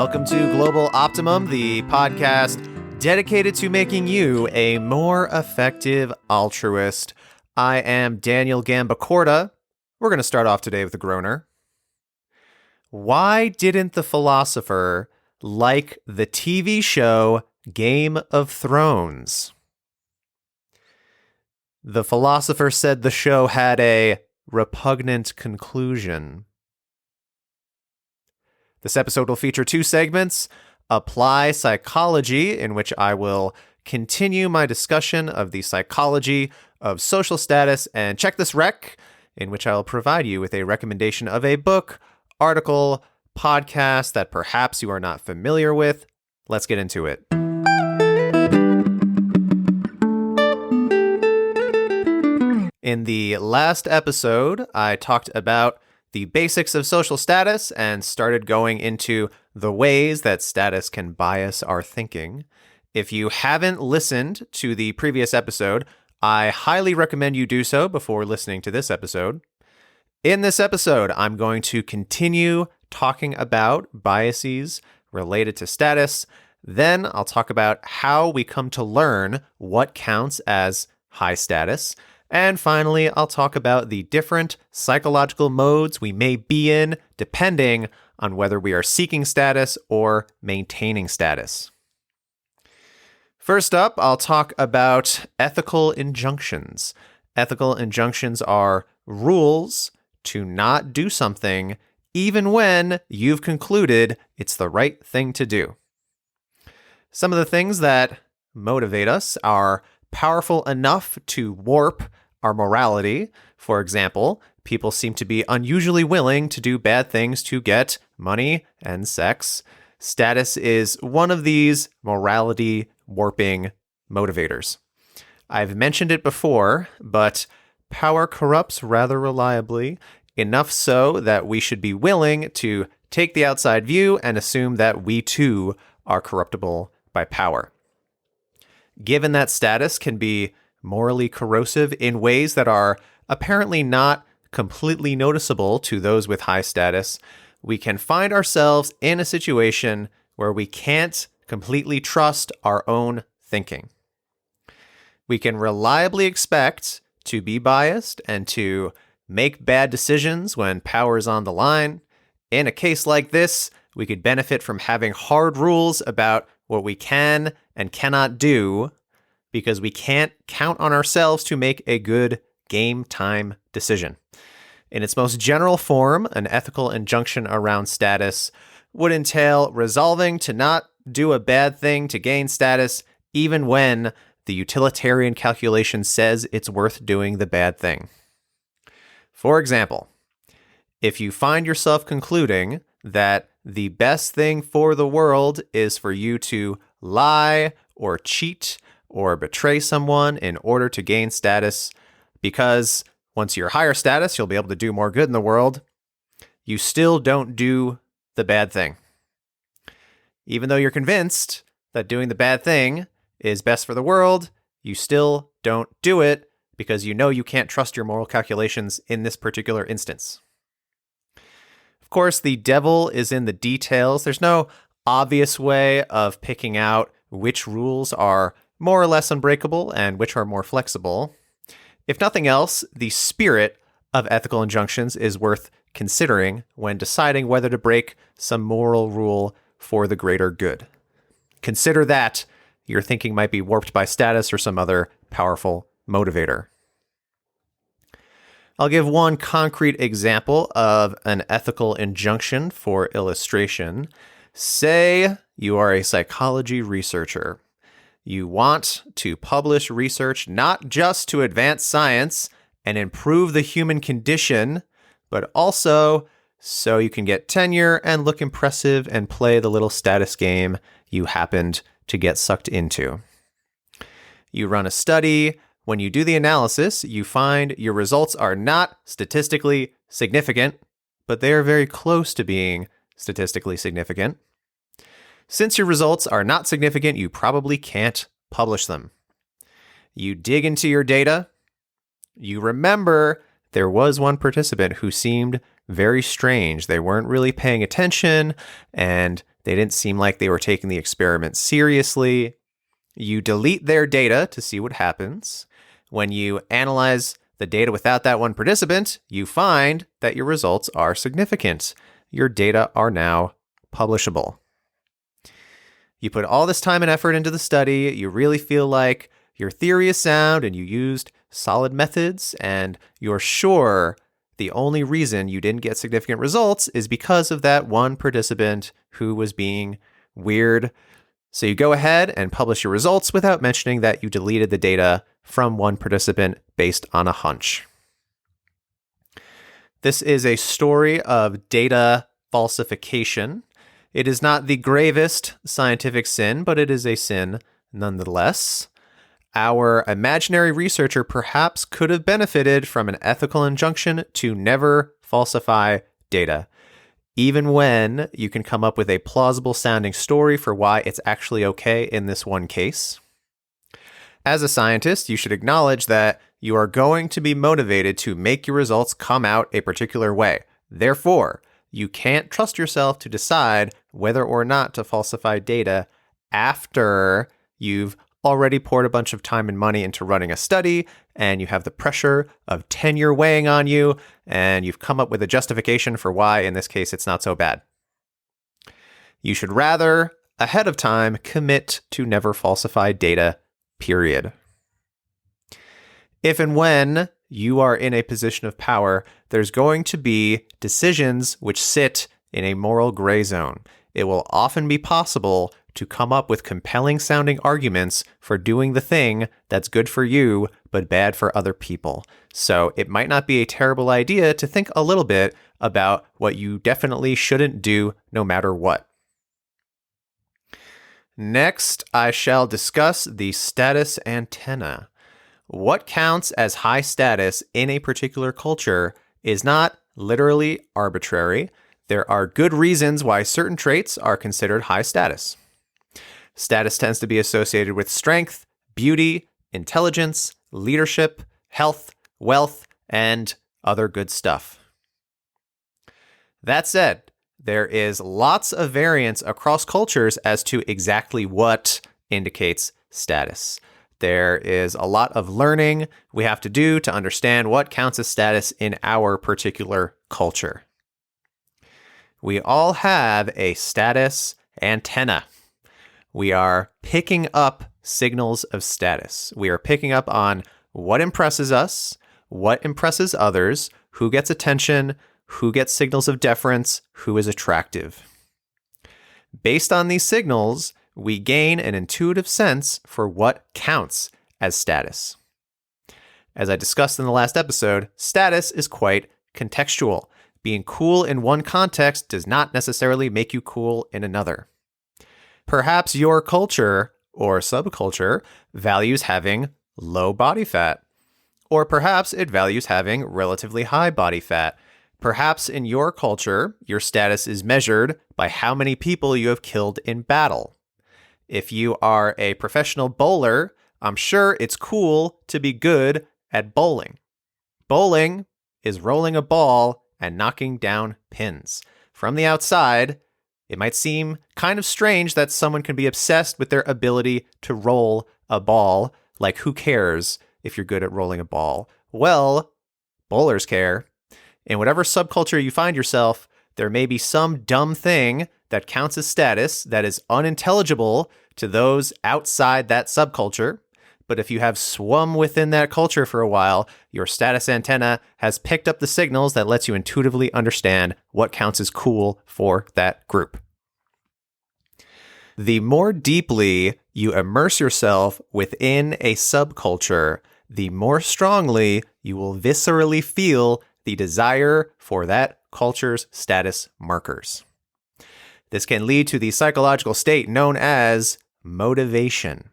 Welcome to Global Optimum, the podcast dedicated to making you a more effective altruist. I am Daniel Gambacorta. We're going to start off today with a groaner. Why didn't the philosopher like the TV show Game of Thrones? The philosopher said the show had a repugnant conclusion. This episode will feature two segments: Apply Psychology, in which I will continue my discussion of the psychology of social status, and Check This Rec, in which I will provide you with a recommendation of a book, article, podcast that perhaps you are not familiar with. Let's get into it. In the last episode, I talked about the basics of social status and started going into the ways that status can bias our thinking. If you haven't listened to the previous episode, I highly recommend you do so before listening to this episode. In this episode, I'm going to continue talking about biases related to status. Then I'll talk about how we come to learn what counts as high status. And finally, I'll talk about the different psychological modes we may be in depending on whether we are seeking status or maintaining status. First up, I'll talk about ethical injunctions. Ethical injunctions are rules to not do something even when you've concluded it's the right thing to do. Some of the things that motivate us are powerful enough to warp our morality. For example, people seem to be unusually willing to do bad things to get money and sex. Status is one of these morality warping motivators. I've mentioned it before, but power corrupts rather reliably, enough so that we should be willing to take the outside view and assume that we too are corruptible by power. Given that status can be morally corrosive in ways that are apparently not completely noticeable to those with high status, we can find ourselves in a situation where we can't completely trust our own thinking. We can reliably expect to be biased and to make bad decisions when power is on the line. In a case like this, we could benefit from having hard rules about what we can and cannot do, because we can't count on ourselves to make a good game time decision. In its most general form, an ethical injunction around status would entail resolving to not do a bad thing to gain status, even when the utilitarian calculation says it's worth doing the bad thing. For example, if you find yourself concluding that the best thing for the world is for you to lie or cheat or betray someone in order to gain status, because once you're higher status, you'll be able to do more good in the world, you still don't do the bad thing. Even though you're convinced that doing the bad thing is best for the world, you still don't do it because you know you can't trust your moral calculations in this particular instance. Of course, the devil is in the details. There's no obvious way of picking out which rules are more or less unbreakable and which are more flexible. If nothing else, the spirit of ethical injunctions is worth considering when deciding whether to break some moral rule for the greater good. Consider that your thinking might be warped by status or some other powerful motivator. I'll give one concrete example of an ethical injunction for illustration. Say you are a psychology researcher. You want to publish research not just to advance science and improve the human condition, but also so you can get tenure and look impressive and play the little status game you happened to get sucked into. You run a study. When you do the analysis, you find your results are not statistically significant, but they are very close to being statistically significant. Since your results are not significant, you probably can't publish them. You dig into your data. You remember there was one participant who seemed very strange. They weren't really paying attention, and they didn't seem like they were taking the experiment seriously. You delete their data to see what happens. When you analyze the data without that one participant, you find that your results are significant. Your data are now publishable. You put all this time and effort into the study. You really feel like your theory is sound and you used solid methods, and you're sure the only reason you didn't get significant results is because of that one participant who was being weird. So you go ahead and publish your results without mentioning that you deleted the data from one participant based on a hunch. This is a story of data falsification. It is not the gravest scientific sin, but it is a sin nonetheless. Our imaginary researcher perhaps could have benefited from an ethical injunction to never falsify data, even when you can come up with a plausible sounding story for why it's actually okay in this one case. As a scientist, you should acknowledge that you are going to be motivated to make your results come out a particular way. Therefore, you can't trust yourself to decide whether or not to falsify data after you've already poured a bunch of time and money into running a study, and you have the pressure of tenure weighing on you, and you've come up with a justification for why, in this case, it's not so bad. You should rather, ahead of time, commit to never falsify data, period. If and when you are in a position of power, there's going to be decisions which sit in a moral gray zone. It will often be possible to come up with compelling sounding arguments for doing the thing that's good for you, but bad for other people. So it might not be a terrible idea to think a little bit about what you definitely shouldn't do no matter what. Next, I shall discuss the status antenna. What counts as high status in a particular culture is not literally arbitrary. There are good reasons why certain traits are considered high status. Status tends to be associated with strength, beauty, intelligence, leadership, health, wealth, and other good stuff. That said, there is lots of variance across cultures as to exactly what indicates status. There is a lot of learning we have to do to understand what counts as status in our particular culture. We all have a status antenna. We are picking up signals of status. We are picking up on what impresses us, what impresses others, who gets attention, who gets signals of deference, who is attractive. Based on these signals, we gain an intuitive sense for what counts as status. As I discussed in the last episode, status is quite contextual. Being cool in one context does not necessarily make you cool in another. Perhaps your culture or subculture values having low body fat, or perhaps it values having relatively high body fat. Perhaps in your culture, your status is measured by how many people you have killed in battle. If you are a professional bowler, I'm sure it's cool to be good at bowling. Bowling is rolling a ball and knocking down pins. From the outside, it might seem kind of strange that someone can be obsessed with their ability to roll a ball. Like, who cares if you're good at rolling a ball? Well, bowlers care. In whatever subculture you find yourself, there may be some dumb thing that counts as status that is unintelligible to those outside that subculture. But if you have swum within that culture for a while, your status antenna has picked up the signals that lets you intuitively understand what counts as cool for that group. The more deeply you immerse yourself within a subculture, the more strongly you will viscerally feel the desire for that culture's status markers. This can lead to the psychological state known as motivation.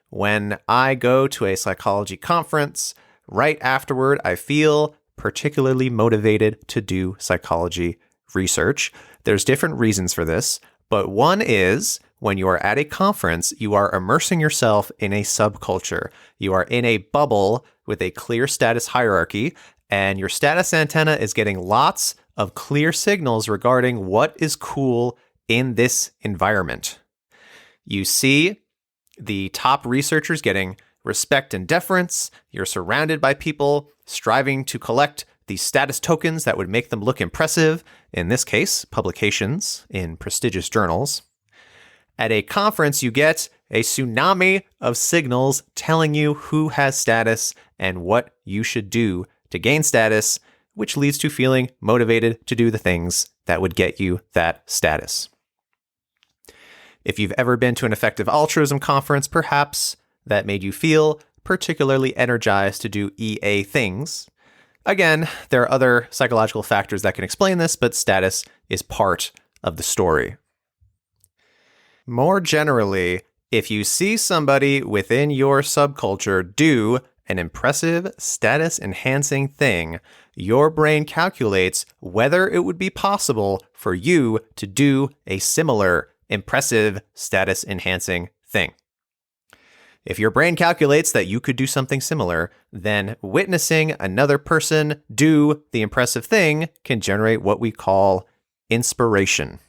When I go to a psychology conference, right afterward, I feel particularly motivated to do psychology research. There's different reasons for this, but one is when you are at a conference, you are immersing yourself in a subculture. You are in a bubble with a clear status hierarchy, and your status antenna is getting lots of clear signals regarding what is cool in this environment. You see the top researchers getting respect and deference. You're surrounded by people striving to collect the status tokens that would make them look impressive, in this case, publications in prestigious journals. At a conference, you get a tsunami of signals telling you who has status and what you should do to gain status, which leads to feeling motivated to do the things that would get you that status. If you've ever been to an effective altruism conference, perhaps that made you feel particularly energized to do EA things. Again, there are other psychological factors that can explain this, but status is part of the story. More generally, if you see somebody within your subculture do an impressive, status-enhancing thing, your brain calculates whether it would be possible for you to do a similar, impressive, status-enhancing thing. If your brain calculates that you could do something similar, then witnessing another person do the impressive thing can generate what we call inspiration.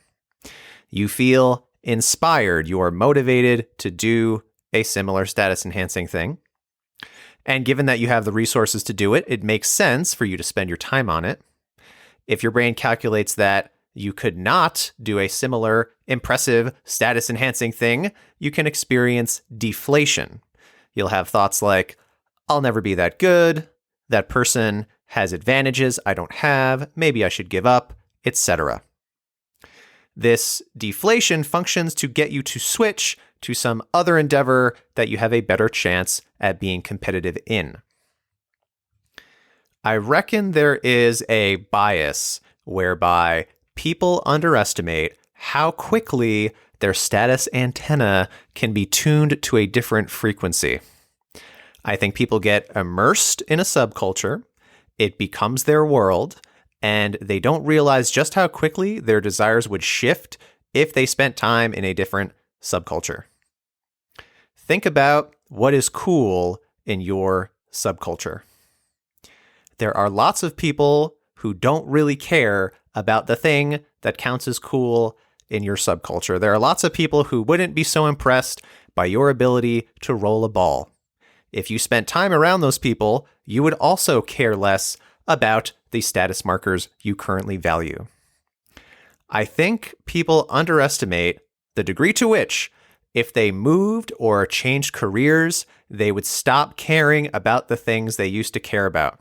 You feel inspired, you are motivated to do a similar status-enhancing thing. And given that you have the resources to do it, it makes sense for you to spend your time on it. If your brain calculates that you could not do a similar, impressive, status-enhancing thing, you can experience deflation. You'll have thoughts like, I'll never be that good, that person has advantages I don't have, maybe I should give up, etc. This deflation functions to get you to switch to some other endeavor that you have a better chance at being competitive in. I reckon there is a bias whereby people underestimate how quickly their status antenna can be tuned to a different frequency. I think people get immersed in a subculture, it becomes their world, and they don't realize just how quickly their desires would shift if they spent time in a different subculture. Think about what is cool in your subculture. There are lots of people who don't really care about the thing that counts as cool in your subculture. There are lots of people who wouldn't be so impressed by your ability to roll a ball. If you spent time around those people, you would also care less about the status markers you currently value. I think people underestimate the degree to which, if they moved or changed careers, they would stop caring about the things they used to care about.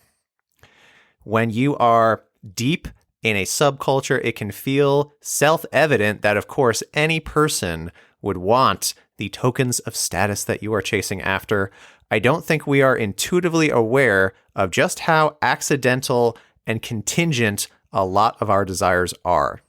When you are deep in a subculture, it can feel self-evident that, of course, any person would want the tokens of status that you are chasing after. I don't think we are intuitively aware of just how accidental and contingent a lot of our desires are.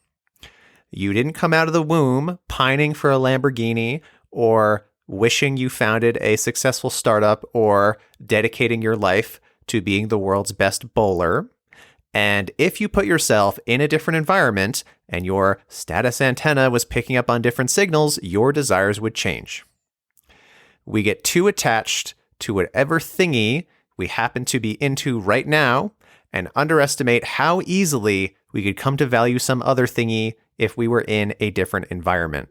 You didn't come out of the womb pining for a Lamborghini or wishing you founded a successful startup or dedicating your life to being the world's best bowler. And if you put yourself in a different environment and your status antenna was picking up on different signals, your desires would change. We get too attached to whatever thingy we happen to be into right now and underestimate how easily we could come to value some other thingy if we were in a different environment.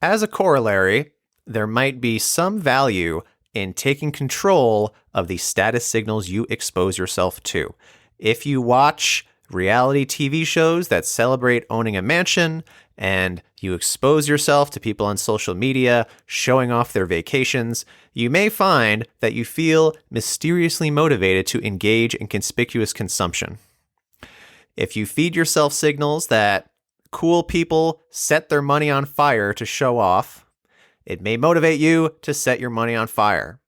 As a corollary, there might be some value in taking control of the status signals you expose yourself to. If you watch reality TV shows that celebrate owning a mansion and you expose yourself to people on social media showing off their vacations, you may find that you feel mysteriously motivated to engage in conspicuous consumption. If you feed yourself signals that cool people set their money on fire to show off, it may motivate you to set your money on fire.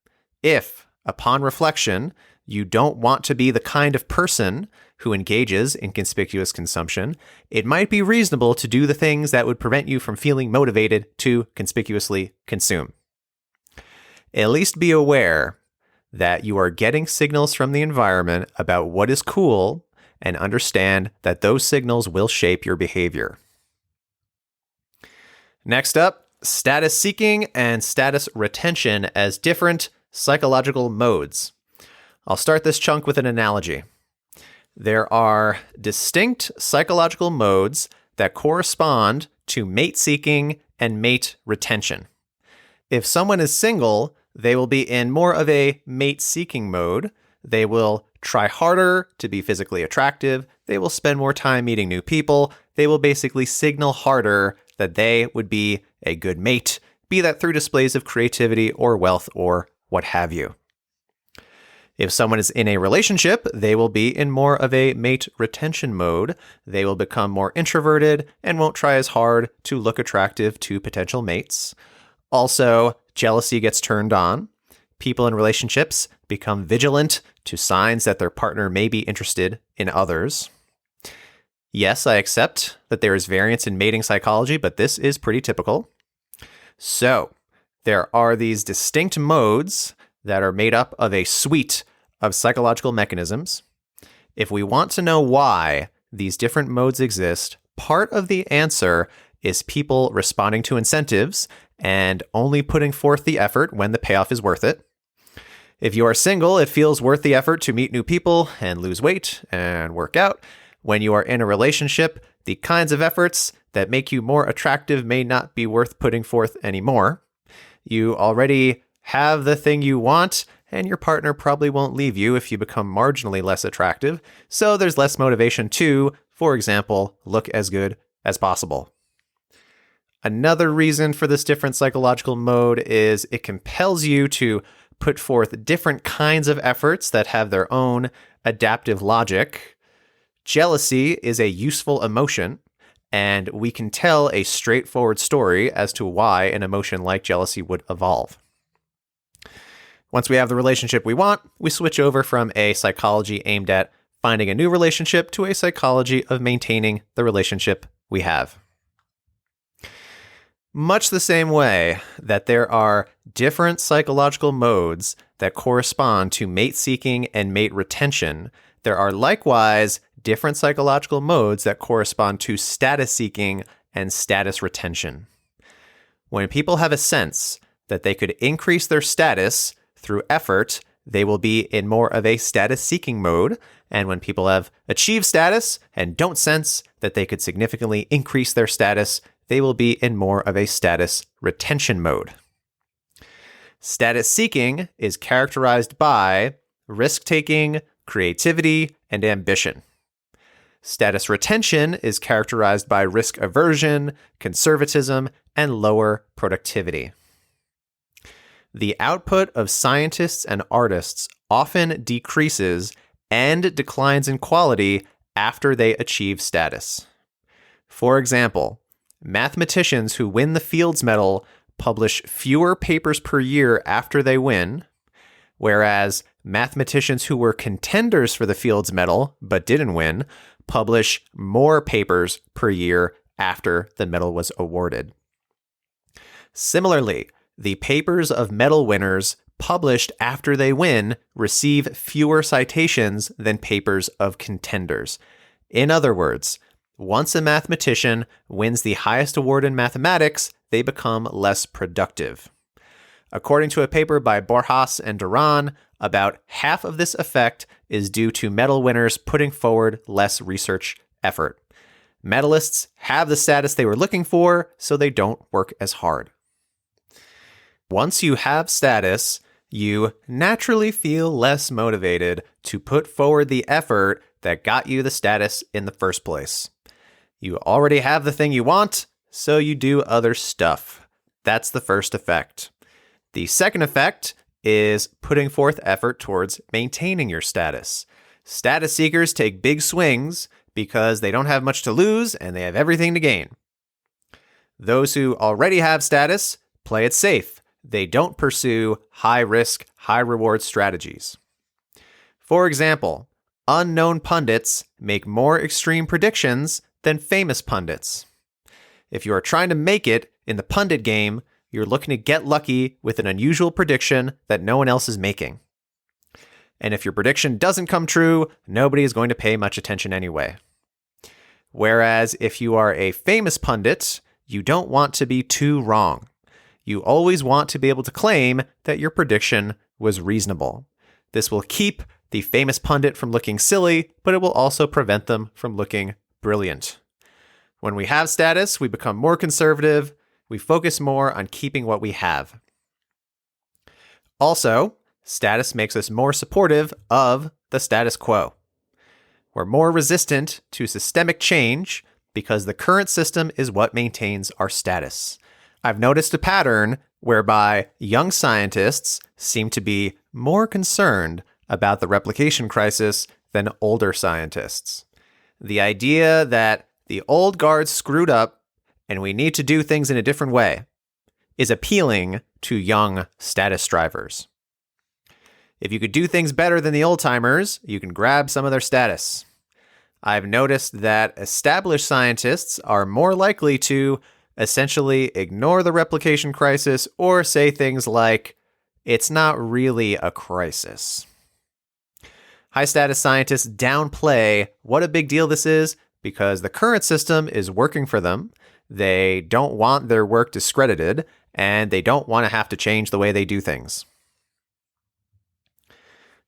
If, upon reflection, you don't want to be the kind of person who engages in conspicuous consumption, it might be reasonable to do the things that would prevent you from feeling motivated to conspicuously consume. At least be aware that you are getting signals from the environment about what is cool and understand that those signals will shape your behavior. Next up, status seeking and status retention as different psychological modes. I'll start this chunk with an analogy. There are distinct psychological modes that correspond to mate seeking and mate retention. If someone is single, they will be in more of a mate seeking mode. They will try harder to be physically attractive. They will spend more time meeting new people. They will basically signal harder that they would be a good mate, be that through displays of creativity or wealth or what have you. If someone is in a relationship, they will be in more of a mate retention mode. They will become more introverted and won't try as hard to look attractive to potential mates. Also, jealousy gets turned on. People in relationships become vigilant to signs that their partner may be interested in others. Yes, I accept that there is variance in mating psychology, but this is pretty typical. So, there are these distinct modes that are made up of a suite of psychological mechanisms. If we want to know why these different modes exist, part of the answer is people responding to incentives and only putting forth the effort when the payoff is worth it. If you are single, it feels worth the effort to meet new people and lose weight and work out. When you are in a relationship, the kinds of efforts that make you more attractive may not be worth putting forth anymore. You already have the thing you want, and your partner probably won't leave you if you become marginally less attractive, so there's less motivation to, for example, look as good as possible. Another reason for this different psychological mode is it compels you to put forth different kinds of efforts that have their own adaptive logic. Jealousy is a useful emotion, and we can tell a straightforward story as to why an emotion like jealousy would evolve. Once we have the relationship we want, we switch over from a psychology aimed at finding a new relationship to a psychology of maintaining the relationship we have. Much the same way that there are different psychological modes that correspond to mate seeking and mate retention, there are likewise different psychological modes that correspond to status seeking and status retention. When people have a sense that they could increase their status through effort, they will be in more of a status-seeking mode. And when people have achieved status and don't sense that they could significantly increase their status, they will be in more of a status retention mode. Status-seeking is characterized by risk-taking, creativity, and ambition. Status retention is characterized by risk aversion, conservatism, and lower productivity. The output of scientists and artists often decreases and declines in quality after they achieve status. For example, mathematicians who win the Fields Medal publish fewer papers per year after they win, whereas mathematicians who were contenders for the Fields Medal but didn't win publish more papers per year after the medal was awarded. Similarly, the papers of medal winners published after they win receive fewer citations than papers of contenders. In other words, once a mathematician wins the highest award in mathematics, they become less productive. According to a paper by Borjas and Doran, about half of this effect is due to medal winners putting forward less research effort. Medalists have the status they were looking for, so they don't work as hard. Once you have status, you naturally feel less motivated to put forward the effort that got you the status in the first place. You already have the thing you want, so you do other stuff. That's the first effect. The second effect is putting forth effort towards maintaining your status. Status seekers take big swings because they don't have much to lose and they have everything to gain. Those who already have status play it safe. They don't pursue high-risk, high-reward strategies. For example, unknown pundits make more extreme predictions than famous pundits. If you are trying to make it in the pundit game, you're looking to get lucky with an unusual prediction that no one else is making. And if your prediction doesn't come true, nobody is going to pay much attention anyway. Whereas if you are a famous pundit, you don't want to be too wrong. You always want to be able to claim that your prediction was reasonable. This will keep the famous pundit from looking silly, but it will also prevent them from looking brilliant. When we have status, we become more conservative. We focus more on keeping what we have. Also, status makes us more supportive of the status quo. We're more resistant to systemic change because the current system is what maintains our status. I've noticed a pattern whereby young scientists seem to be more concerned about the replication crisis than older scientists. The idea that the old guard screwed up and we need to do things in a different way is appealing to young status drivers. If you could do things better than the old timers, you can grab some of their status. I've noticed that established scientists are more likely to essentially ignore the replication crisis or say things like, it's not really a crisis. High status scientists downplay what a big deal this is because the current system is working for them. They don't want their work discredited, and they don't want to have to change the way they do things.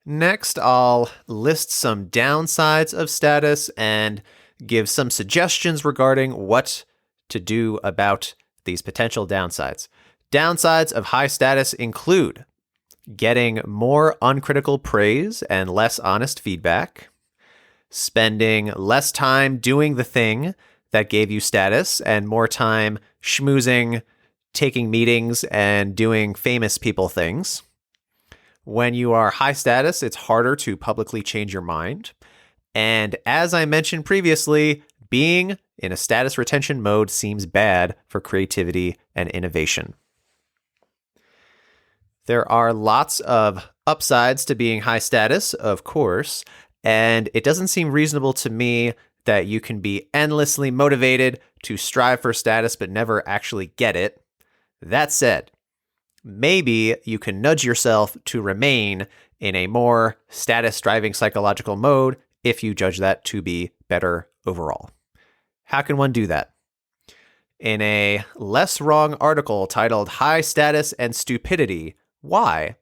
Next, I'll list some downsides of status and give some suggestions regarding what to do about these potential downsides. Downsides of high status include getting more uncritical praise and less honest feedback, spending less time doing the thing that gave you status and more time schmoozing, taking meetings, and doing famous people things. When you are high status, it's harder to publicly change your mind. And as I mentioned previously, being in a status retention mode seems bad for creativity and innovation. There are lots of upsides to being high status, of course, and it doesn't seem reasonable to me that you can be endlessly motivated to strive for status but never actually get it. That said, maybe you can nudge yourself to remain in a more status-driving psychological mode if you judge that to be better overall. How can one do that? In a less wrong article titled High Status and Stupidity, Why?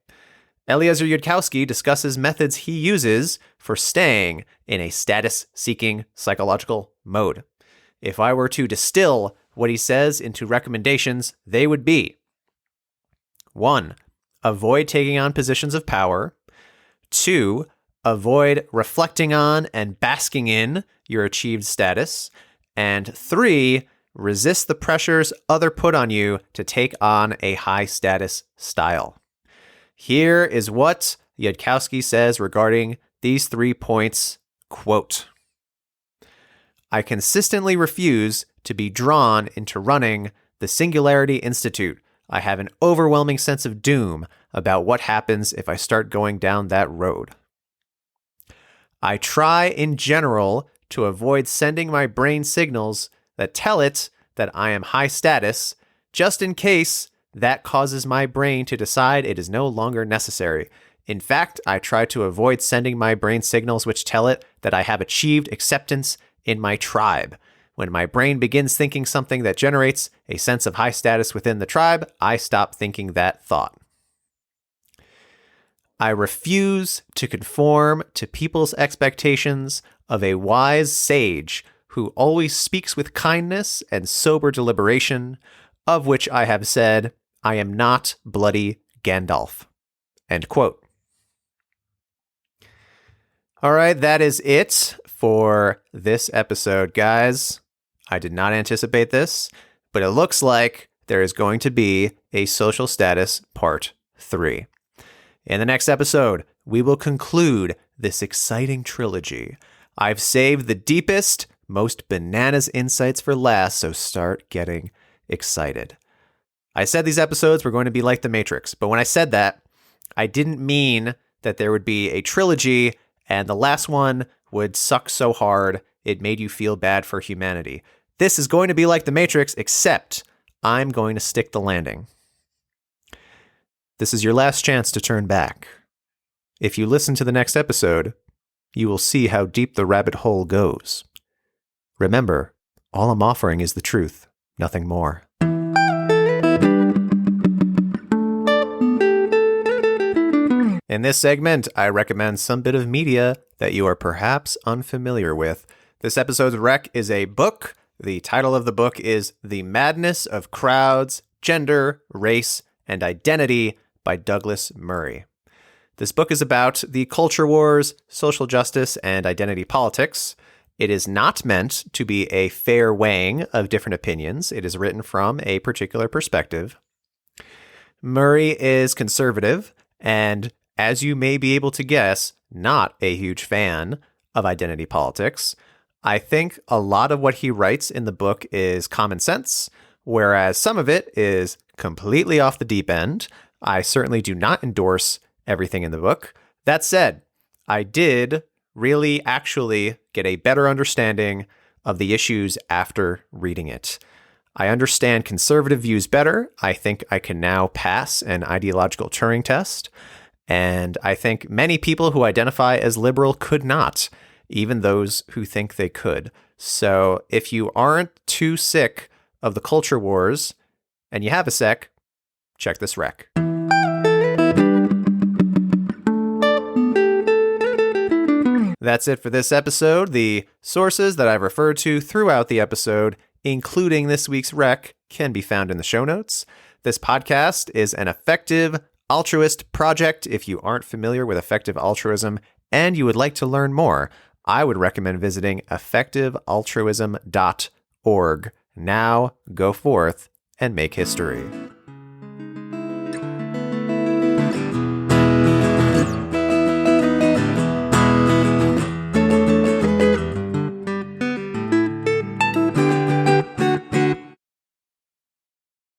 Eliezer Yudkowsky discusses methods he uses for staying in a status-seeking psychological mode. If I were to distill what he says into recommendations, they would be: 1. Avoid taking on positions of power. 2. Avoid reflecting on and basking in your achieved status. And 3. Resist the pressures others put on you to take on a high status style. Here is what Yudkowsky says regarding these 3 points, quote, I consistently refuse to be drawn into running the Singularity Institute. I have an overwhelming sense of doom about what happens if I start going down that road. I try in general to avoid sending my brain signals that tell it that I am high status, just in case that causes my brain to decide it is no longer necessary. In fact, I try to avoid sending my brain signals which tell it that I have achieved acceptance in my tribe. When my brain begins thinking something that generates a sense of high status within the tribe, I stop thinking that thought. I refuse to conform to people's expectations of a wise sage who always speaks with kindness and sober deliberation, of which I have said, I am not bloody Gandalf. End quote. All right, that is it for this episode, guys. I did not anticipate this, but it looks like there is going to be a social status part 3. In the next episode, we will conclude this exciting trilogy. I've saved the deepest, most bananas insights for last, so start getting excited. I said these episodes were going to be like The Matrix, but when I said that, I didn't mean that there would be a trilogy and the last one would suck so hard it made you feel bad for humanity. This is going to be like The Matrix, except I'm going to stick the landing. This is your last chance to turn back. If you listen to the next episode, you will see how deep the rabbit hole goes. Remember, all I'm offering is the truth, nothing more. In this segment, I recommend some bit of media that you are perhaps unfamiliar with. This episode's rec is a book. The title of the book is The Madness of Crowds, Gender, Race, and Identity by Douglas Murray. This book is about the culture wars, social justice, and identity politics. It is not meant to be a fair weighing of different opinions. It is written from a particular perspective. Murray is conservative, and as you may be able to guess, not a huge fan of identity politics. I think a lot of what he writes in the book is common sense, whereas some of it is completely off the deep end. I certainly do not endorse everything in the book. That said, I did really actually get a better understanding of the issues after reading it. I understand conservative views better. I think I can now pass an ideological Turing test. And I think many people who identify as liberal could not, even those who think they could. So if you aren't too sick of the culture wars and you have a sec, check this rec. That's it for this episode. The sources that I've referred to throughout the episode, including this week's rec, can be found in the show notes. This podcast is an effective altruist project. If you aren't familiar with effective altruism and you would like to learn more, I would recommend visiting effectivealtruism.org. Now go forth and make history.